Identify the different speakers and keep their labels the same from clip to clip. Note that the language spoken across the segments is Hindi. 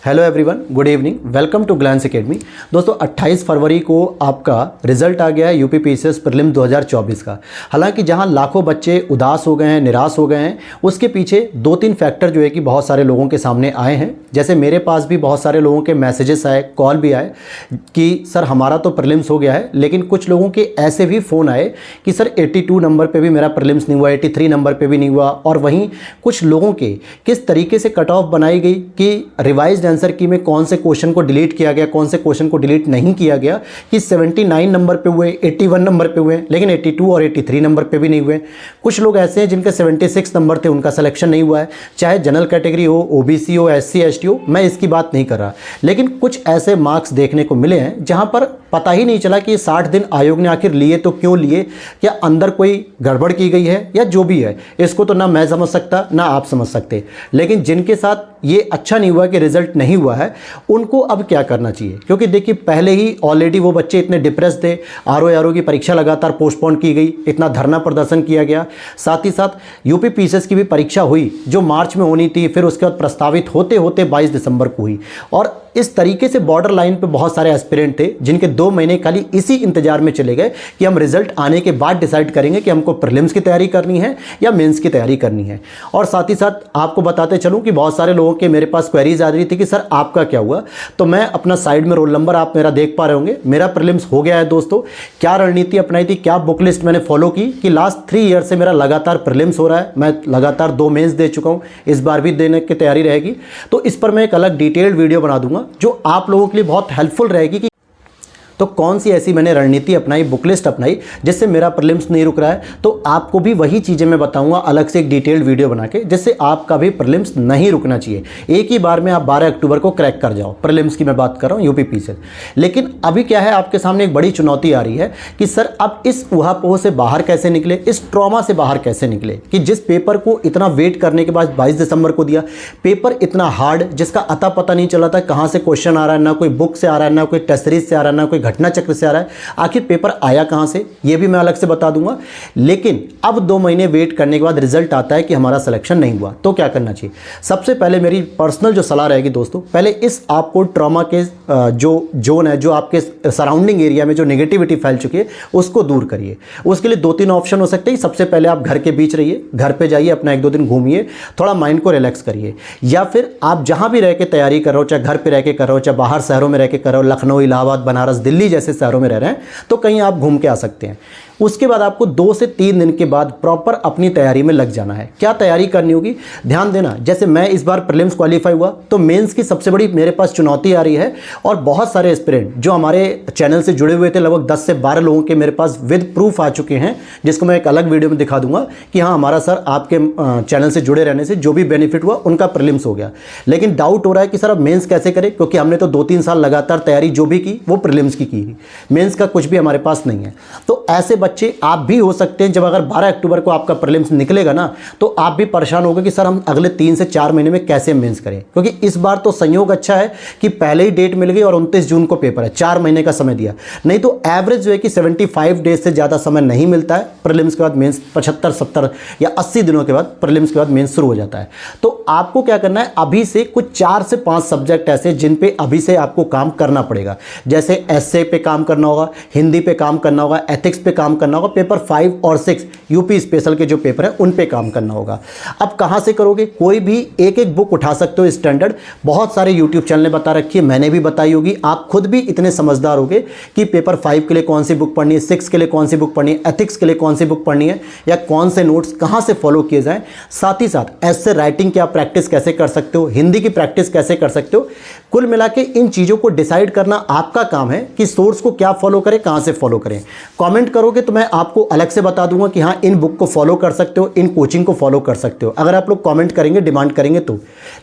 Speaker 1: Hello everyone, good evening, welcome to Glance academy. दोस्तों 28 फरवरी को आपका रिजल्ट आ गया है यूपी पीसीएस प्रीलिम 2024 का। हालांकि जहां लाखों बच्चे उदास हो गए हैं, निराश हो गए हैं, उसके पीछे 2-3 फैक्टर जो है कि बहुत सारे लोगों के सामने आए हैं। जैसे मेरे पास भी बहुत सारे लोगों के मैसेजेस आए, कॉल भी आए कि सर हमारा तो प्रीलिम्स हो गया है, लेकिन कुछ लोगों के ऐसे भी फ़ोन आए कि सर 82 नंबर पर भी मेरा प्रीलिम्स नहीं हुआ, 83 नंबर पर भी नहीं हुआ। और वहीं कुछ लोगों के किस तरीके से कट ऑफ बनाई गई कि रिवाइज्ड आंसर की में कौन से क्वेश्चन को डिलीट किया गया, कौन से क्वेश्चन को डिलीट नहीं किया गया, कि 79 नंबर पे हुए, 81 नंबर पे हुए, लेकिन 82 और 83 नंबर पे भी नहीं हुए। कुछ लोग ऐसे हैं जिनके 76 नंबर थे, उनका सिलेक्शन नहीं हुआ है, चाहे जनरल कैटेगरी हो, ओबीसी हो, एससी एसटी हो, मैं इसकी बात नहीं कर रहा। लेकिन कुछ ऐसे मार्क्स देखने को मिले हैं जहां पर पता ही नहीं चला कि 60 दिन आयोग ने आखिर लिए तो क्यों लिए, क्या अंदर कोई गड़बड़ की गई है या जो भी है, इसको तो ना मैं समझ सकता ना आप समझ सकते। लेकिन जिनके साथ ये अच्छा नहीं हुआ कि रिजल्ट नहीं हुआ है, उनको अब क्या करना चाहिए? क्योंकि देखिए पहले ही ऑलरेडी वो बच्चे इतने डिप्रेस थे, आरओ की परीक्षा लगातार पोस्टपोन की गई, इतना धरना प्रदर्शन किया गया, साथ ही साथ यूपी पीसीएस की भी परीक्षा हुई जो मार्च में होनी थी, फिर उसके बाद प्रस्तावित होते होते 22 दिसंबर को हुई। और इस तरीके से बॉर्डर लाइन पे बहुत सारे एस्पिरेंट थे जिनके 2 महीने खाली इसी इंतजार में चले गए कि हम रिजल्ट आने के बाद डिसाइड करेंगे कि हमको प्रीलिम्स की तैयारी करनी है या मेंस की तैयारी करनी है। और साथ ही साथ आपको बताते चलूं कि बहुत सारे लोगों के मेरे पास क्वेरीज आ रही थी कि सर आपका क्या हुआ। तो मैं अपना साइड में रोल नंबर आप मेरा देख पा रहे होंगे, मेरा प्रीलिम्स हो गया है दोस्तों। क्या रणनीति अपनाई थी, क्या बुक लिस्ट मैंने फॉलो की कि लास्ट 3 ईयर से मेरा लगातार प्रीलिम्स हो रहा है, मैं लगातार 2 मेंस दे चुका हूं, इस बार भी देने की तैयारी रहेगी। तो इस पर मैं एक अलग डिटेल्ड वीडियो बना दूंगा जो आप लोगों के लिए बहुत हेल्पफुल रहेगी कि तो कौन सी ऐसी मैंने रणनीति अपनाई, बुकलिस्ट अपनाई जिससे मेरा प्रीलिम्स नहीं रुक रहा है। तो आपको भी वही चीज़ें मैं बताऊंगा अलग से एक डिटेल्ड वीडियो बना के, जिससे आपका भी प्रीलिम्स नहीं रुकना चाहिए। एक ही बार में आप 12 अक्टूबर को क्रैक कर जाओ, प्रीलिम्स की मैं बात कर रहा हूँ यूपी पीसीएस। लेकिन अभी क्या है, आपके सामने एक बड़ी चुनौती आ रही है कि सर अब इस ऊहापोह से बाहर कैसे निकले, इस ट्रॉमा से बाहर कैसे निकले कि जिस पेपर को इतना वेट करने के बाद 22 दिसंबर को दिया, पेपर इतना हार्ड जिसका अता पता नहीं चला था कहाँ से क्वेश्चन आ रहा है, ना कोई बुक से आ रहा है, ना कोई टेस्ट सीरीज से आ रहा है, ना कोई घटना चक्र से आ रहा है, आखिर पेपर आया कहां से ये भी मैं अलग से बता दूंगा। लेकिन अब 2 महीने वेट करने के बाद रिजल्ट आता है कि हमारा सिलेक्शन नहीं हुआ, तो क्या करना चाहिए? सबसे पहले मेरी पर्सनल जो सलाह रहेगी दोस्तों, पहले इस आपको ट्रॉमा के जो जोन है, जो आपके सराउंडिंग एरिया में जो नेगेटिविटी फैल चुकी है, उसको दूर करिए। उसके लिए 2-3 ऑप्शन हो सकते हैं। सबसे पहले आप घर के बीच रहिए, घर पे जाइए, अपना 1-2 दिन घूमिए, थोड़ा माइंड को रिलैक्स करिए। या फिर आप जहां भी रह के तैयारी कर रहे हो, चाहे घर पे रह के कर रहे हो, चाहे बाहर शहरों में रह के कर रहे हो, लखनऊ, इलाहाबाद, बनारस, दिल्ली जैसे शहरों में रह रहे हैं, तो कहीं आप घूम के आ सकते हैं। उसके बाद आपको 2 से 3 दिन के बाद प्रॉपर अपनी तैयारी में लग जाना है। क्या तैयारी करनी होगी, ध्यान देना। जैसे मैं इस बार प्रीलिम्स क्वालिफाई हुआ तो मेंस की सबसे बड़ी मेरे पास चुनौती आ रही है, और बहुत सारे एस्पिरेंट जो हमारे चैनल से जुड़े हुए थे, लगभग 10 से 12 लोगों के मेरे पास विद प्रूफ आ चुके हैं, जिसको मैं एक अलग वीडियो में दिखा दूंगा कि हाँ हमारा सर आपके चैनल से जुड़े रहने से जो भी बेनिफिट हुआ उनका प्रीलिम्स हो गया। लेकिन डाउट हो रहा है कि सर अब मेंस कैसे करें, क्योंकि हमने तो 2-3 साल लगातार तैयारी जो भी की वो प्रीलिम्स की मेंस का कुछ भी हमारे पास नहीं है। तो ऐसे बच्चे आप भी हो सकते हैं। जब अगर 12 अक्टूबर को आपका प्रीलिम्स निकलेगा ना, तो आप भी परेशान होंगे कि सर हम अगले 3 से 4 महीने में कैसे मेंस करें, क्योंकि इस बार तो संयोग अच्छा है कि पहले ही डेट मिल गई और 29 जून को पेपर है, 4 महीने का समय दिया। नहीं तो एवरेज जो है कि 75 डेज से ज़्यादा समय नहीं मिलता है प्रीलिम्स के बाद मेंस, 75, 70 या 80 दिनों के बाद प्रीलिम्स के बाद मेंस शुरू हो जाता है। तो आपको क्या करना है, अभी से कुछ 4 से 5 सब्जेक्ट ऐसे जिन पे अभी से आपको काम करना पड़ेगा। जैसे एसए पे काम करना होगा, हिंदी पे काम करना होगा, एथिक्स पे काम करना होगा, पेपर 5 और 6 यूपी स्पेशल के जो पेपर है उन पे काम करना होगा। अब कहां से करोगे? कोई भी एक बुक उठा सकते हो स्टैंडर्ड, बहुत सारे यूट्यूब चैनल ने बता रखी है, मैंने भी बताई होगी। आप खुद भी इतने समझदार होगे कि पेपर 5 के लिए कौन सी बुक पढ़नी है, 6 के लिए कौन सी बुक पढ़नी है, एथिक्स के लिए कौन सी बुक पढ़नी है, या कौन से नोट्स कहां से फॉलो किए जाएं। साथ ही साथ ऐसे राइटिंग की आप प्रैक्टिस कैसे कर सकते हो, हिंदी की प्रैक्टिस कैसे कर सकते हो। कुल मिला के इन चीजों को डिसाइड करना आपका काम है कि सोर्स को क्या फॉलो करें, कहां से फॉलो करें। कमेंट करोगे तो मैं आपको अलग से बता दूंगा कि हाँ इन बुक को फॉलो कर सकते हो, इन कोचिंग को फॉलो कर सकते हो, अगर आप लोग कमेंट करेंगे, डिमांड करेंगे तो।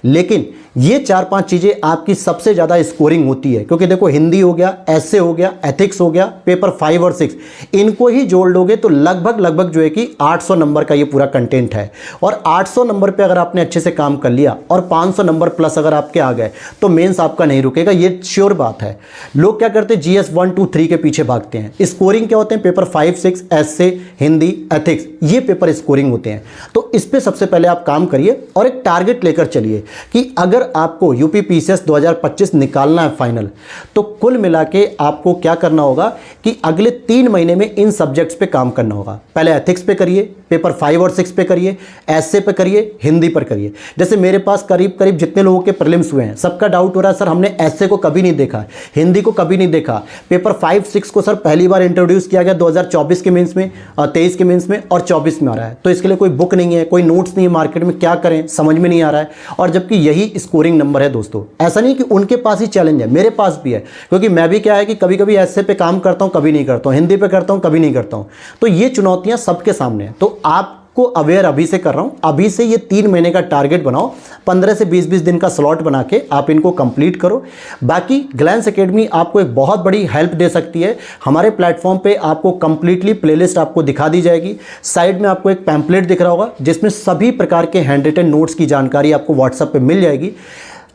Speaker 1: लेकिन ये 4-5 चीजें आपकी सबसे ज्यादा स्कोरिंग होती है, क्योंकि देखो हिंदी हो गया, एसए हो गया, एथिक्स हो गया, पेपर 5 और 6 इनको ही जोड़ लोगे तो लगभग जो है कि 800 नंबर का ये पूरा कंटेंट है। और 800 नंबर पे अगर आपने अच्छे से काम कर लिया और 500 नंबर प्लस अगर आपके आ गए तो मेंस आपका नहीं रुकेगा, ये श्योर बात है। लोग क्या करते हैं, जीएस 1, 2, 3 के पीछे भागते हैं। स्कोरिंग क्या होते हैं, पेपर 5, 6, एसए, हिंदी, एथिक्स, ये पेपर स्कोरिंग होते हैं। तो इस पे सबसे पहले आप काम करिए और एक टारगेट लेकर चलिए कि अगर अगर आपको यूपी पीसीएस 2025 निकालना है फाइनल, तो कुल मिला के आपको क्या करना होगा कि अगले 3 महीने में इन सब्जेक्ट्स पे काम करना होगा। पहले एथिक्स पे करिए, पेपर 5 और 6 पे करिए, एसए पे करिए, हिंदी पर करिए। जैसे मेरे पास करीब करीब जितने लोगों के प्रीलिम्स हुए हैं, सबका डाउट हो रहा है सर हमने एसए को कभी नहीं देखा, हिंदी को कभी नहीं देखा। पेपर 5, 6 को सर पहली बार इंट्रोड्यूस किया गया 2024 के मेंस में, 23 के मेंस में और 24 में आ रहा है। तो इसके लिए कोई बुक नहीं है, कोई नोट्स नहीं है मार्केट में, क्या करें समझ में नहीं आ रहा है। और जबकि यही स्कोरिंग नंबर है दोस्तों। ऐसा नहीं कि उनके पास ही चैलेंज है, मेरे पास भी है, क्योंकि मैं भी क्या है कि कभी कभी एसए पे काम करता हूं, कभी नहीं करता हूं, हिंदी पे करता हूं, कभी नहीं करता हूं। तो ये चुनौतियां सबके सामने है। तो आपको अवेयर अभी से कर रहा हूं, अभी से ये 3 महीने का टारगेट बनाओ, 15 से 20 दिन का स्लॉट बना के आप इनको कंप्लीट करो। बाकी ग्लैंस एकेडमी आपको एक बहुत बड़ी हेल्प दे सकती है। हमारे प्लेटफॉर्म पे आपको कंप्लीटली प्लेलिस्ट आपको दिखा दी जाएगी। साइड में आपको एक पैम्पलेट दिख रहा होगा जिसमें सभी प्रकार के हैंड रिटन नोट्स की जानकारी आपको व्हाट्सएप पे मिल जाएगी।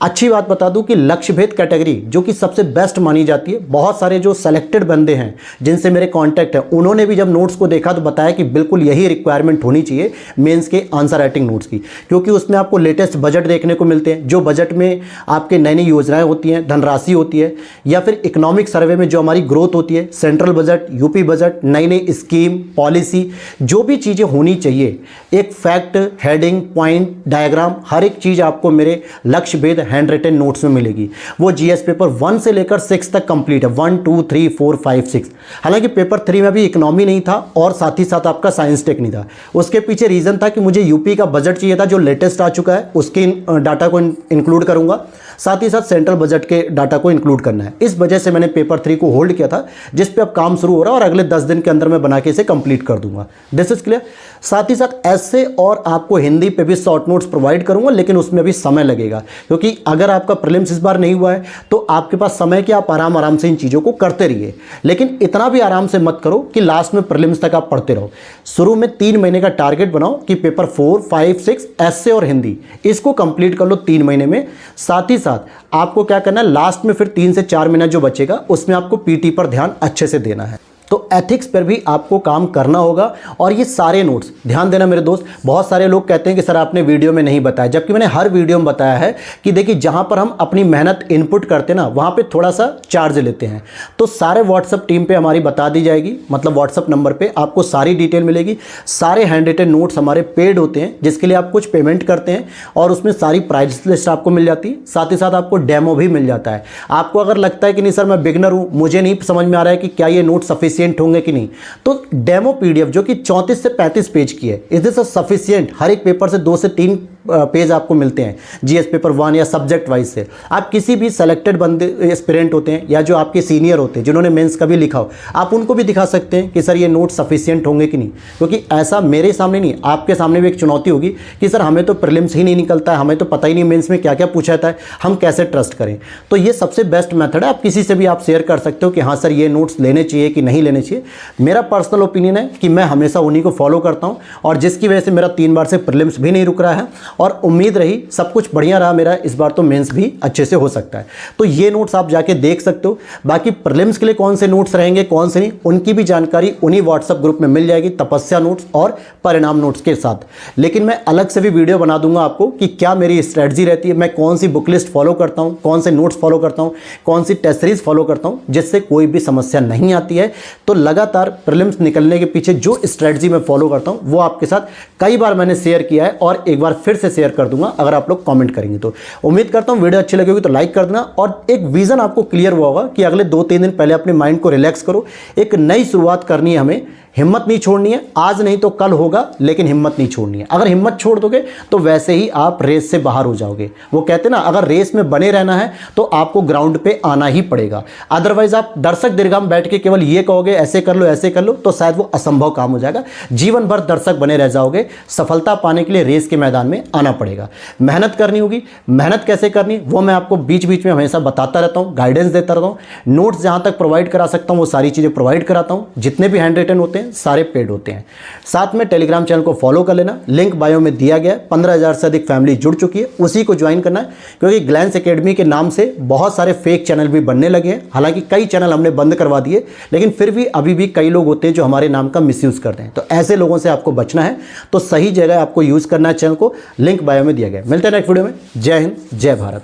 Speaker 1: अच्छी बात बता दूं कि लक्ष्य भेद कैटेगरी जो कि सबसे बेस्ट मानी जाती है, बहुत सारे जो सेलेक्टेड बंदे हैं जिनसे मेरे कांटेक्ट है, उन्होंने भी जब नोट्स को देखा तो बताया कि बिल्कुल यही रिक्वायरमेंट होनी चाहिए मेंस के आंसर राइटिंग नोट्स की, क्योंकि उसमें आपको लेटेस्ट बजट देखने को मिलते हैं। जो बजट में आपके नई नई योजनाएं होती हैं, धनराशि होती है, या फिर इकोनॉमिक सर्वे में जो हमारी ग्रोथ होती है, सेंट्रल बजट, यूपी बजट, नई नई स्कीम, पॉलिसी, जो भी चीज़ें होनी चाहिए, एक फैक्ट, हेडिंग, पॉइंट, डायग्राम, हर एक चीज़ आपको मेरे लक्ष्य भेद हैंड रिटन नोट्स में मिलेगी। वो जीएस पेपर 1 से लेकर 6 तक कंप्लीट है, 1 2 3 4 5 6। हालांकि पेपर 3 में भी इकोनॉमी नहीं था और साथ ही साथ आपका साइंस टेक नहीं था। उसके पीछे रीजन था कि मुझे यूपी का बजट चाहिए था जो लेटेस्ट आ चुका है, उसके डाटा को इंक्लूड करूंगा, साथ ही साथ सेंट्रल बजट के डाटा को इंक्लूड करना है। इस वजह से मैंने पेपर 3 को होल्ड किया था, जिस पे अब काम शुरू हो रहा है और अगले 10 दिन के अंदर मैं बना के इसे कंप्लीट कर दूंगा। This is clear. साथ ही साथ ऐसे और आपको हिंदी पे भी शॉर्ट नोट्स प्रोवाइड करूंगा, लेकिन उसमें भी समय लगेगा, क्योंकि अगर आपका प्रीलिम्स इस बार नहीं हुआ है तो आपके पास समय कि आप आराम आराम से इन चीज़ों को करते रहिए। लेकिन इतना भी आराम से मत करो कि लास्ट में प्रीलिम्स तक आप पढ़ते रहो। शुरू में 3 महीने का टारगेट बनाओ कि पेपर 4, 5, 6 एसए और हिंदी, इसको कंप्लीट कर लो 3 महीने में। साथ ही साथ आपको क्या करना है, लास्ट में फिर 3 से 4 महीना जो बचेगा उसमें आपको पीटी पर ध्यान अच्छे से देना है। तो एथिक्स पर भी आपको काम करना होगा। और ये सारे नोट्स ध्यान देना मेरे दोस्त, बहुत सारे लोग कहते हैं कि सर आपने वीडियो में नहीं बताया, जबकि मैंने हर वीडियो में बताया है कि देखिए जहां पर हम अपनी मेहनत इनपुट करते हैं ना, वहां पे थोड़ा सा चार्ज लेते हैं। तो सारे व्हाट्सअप टीम पे हमारी बता दी जाएगी, मतलब व्हाट्सअप नंबर पे आपको सारी डिटेल मिलेगी। सारे हैंड रिटन नोट्स हमारे पेड होते हैं, जिसके लिए आप कुछ पेमेंट करते हैं और उसमें सारी प्राइस लिस्ट आपको मिल जाती है। साथ ही साथ आपको डेमो भी मिल जाता है। आपको अगर लगता है कि नहीं सर मैं बिगनर हूं, मुझे नहीं समझ में आ रहा है कि क्या ये नोट सफिशिएंट होंगे कि नहीं, तो डेमो पीडीएफ जो कि 34 से 35 पेज की है, इज दिस सफिशिएंट? हर एक पेपर से 2 से 3 पेज आपको मिलते हैं, जीएस पेपर 1 या सब्जेक्ट वाइज से। आप किसी भी सेलेक्टेड बंदे एस्पिरेंट होते हैं या जो आपके सीनियर होते हैं जिन्होंने मेंस का भी लिखा हो, आप उनको भी दिखा सकते हैं कि सर ये नोट सफिशिएंट होंगे कि नहीं। क्योंकि ऐसा मेरे सामने नहीं, आपके सामने भी एक चुनौती होगी कि सर हमें तो प्रीलिम्स ही नहीं निकलता है, हमें तो पता ही नहीं मेंस में क्या क्या पूछा जाता है, हम कैसे ट्रस्ट करें। तो ये सबसे बेस्ट मेथड है। आप किसी से भी आप शेयर कर सकते हो कि हाँ सर ये नोट्स लेने चाहिए कि नहीं लेने चाहिए। मेरा पर्सनल ओपिनियन है कि मैं हमेशा उन्हीं को फॉलो करता हूं, और जिसकी वजह से मेरा 3 बार से प्रीलिम्स भी नहीं रुक रहा है और उम्मीद रही सब कुछ बढ़िया रहा मेरा, इस बार तो मेंस भी अच्छे से हो सकता है। तो ये नोट्स आप जाके देख सकते हो। बाकी प्रीलिम्स के लिए कौन से नोट्स रहेंगे कौन से नहीं, उनकी भी जानकारी उन्हीं व्हाट्सएप ग्रुप में मिल जाएगी, तपस्या नोट्स और परिणाम नोट्स के साथ। लेकिन मैं अलग से भी वीडियो बना दूंगा आपको कि क्या मेरी स्ट्रेटजी रहती है, मैं कौन सी बुक लिस्ट फॉलो करता हूं, कौन से नोट्स फॉलो करता हूं, कौन सी टेस्ट सीरीज फॉलो करता हूं, जिससे कोई भी समस्या नहीं आती है। तो लगातार प्रीलिम्स निकलने के पीछे जो स्ट्रेटजी मैं फॉलो करता हूं वो आपके साथ कई बार मैंने शेयर किया है और एक बार फिर से शेयर कर दूंगा अगर आप लोग कमेंट करेंगे तो। उम्मीद करता हूं वीडियो अच्छी लगी होगी तो लाइक कर देना, और एक विजन आपको क्लियर हुआ होगा कि अगले 2-3 दिन पहले अपने माइंड को रिलैक्स करो। एक नई शुरुआत करनी है हमें, हिम्मत नहीं छोड़नी है, आज नहीं तो कल होगा, लेकिन हिम्मत नहीं छोड़नी है। अगर हिम्मत छोड़ दोगे तो वैसे ही आप रेस से बाहर हो जाओगे। वो कहते हैं ना, अगर रेस में बने रहना है तो आपको ग्राउंड पे आना ही पड़ेगा। अदरवाइज आप दर्शक दीर्घा में बैठ के केवल ये कहोगे ऐसे कर लो ऐसे कर लो, तो शायद वो असंभव काम हो जाएगा। जीवन भर दर्शक बने रह जाओगे। सफलता पाने के लिए रेस के मैदान में आना पड़ेगा, मेहनत करनी होगी। मेहनत कैसे करनी वो मैं आपको बीच बीच में हमेशा बताता रहता हूँ, गाइडेंस देता रहता हूँ। नोट्स जहाँ तक प्रोवाइड करा सकता हूँ वो सारी चीज़ें प्रोवाइड कराता हूँ। जितने भी हैंड रिटन होते हैं हैं, सारे पेड होते हैं। साथ में टेलीग्राम चैनल को फॉलो कर लेना, लिंक बायो में दिया गया है। 15,000 से अधिक फैमिली जुड़ चुकी है, उसी को ज्वाइन करना है, क्योंकि ग्लैंस एकेडमी के नाम से बहुत सारे फेक चैनल भी बनने लगे हैं। हालांकि कई चैनल हमने बंद करवा दिए, लेकिन फिर भी अभी भी कई लोग होते हैं जो हमारे नाम का मिसयूज़ करते हैं। तो ऐसे लोगों से आपको बचना है, तो सही जगह आपको यूज़ करना है चैनल को। लिंक बायो में दिया गया है। मिलते हैं नेक्स्ट वीडियो में। जय हिंद, जय भारत।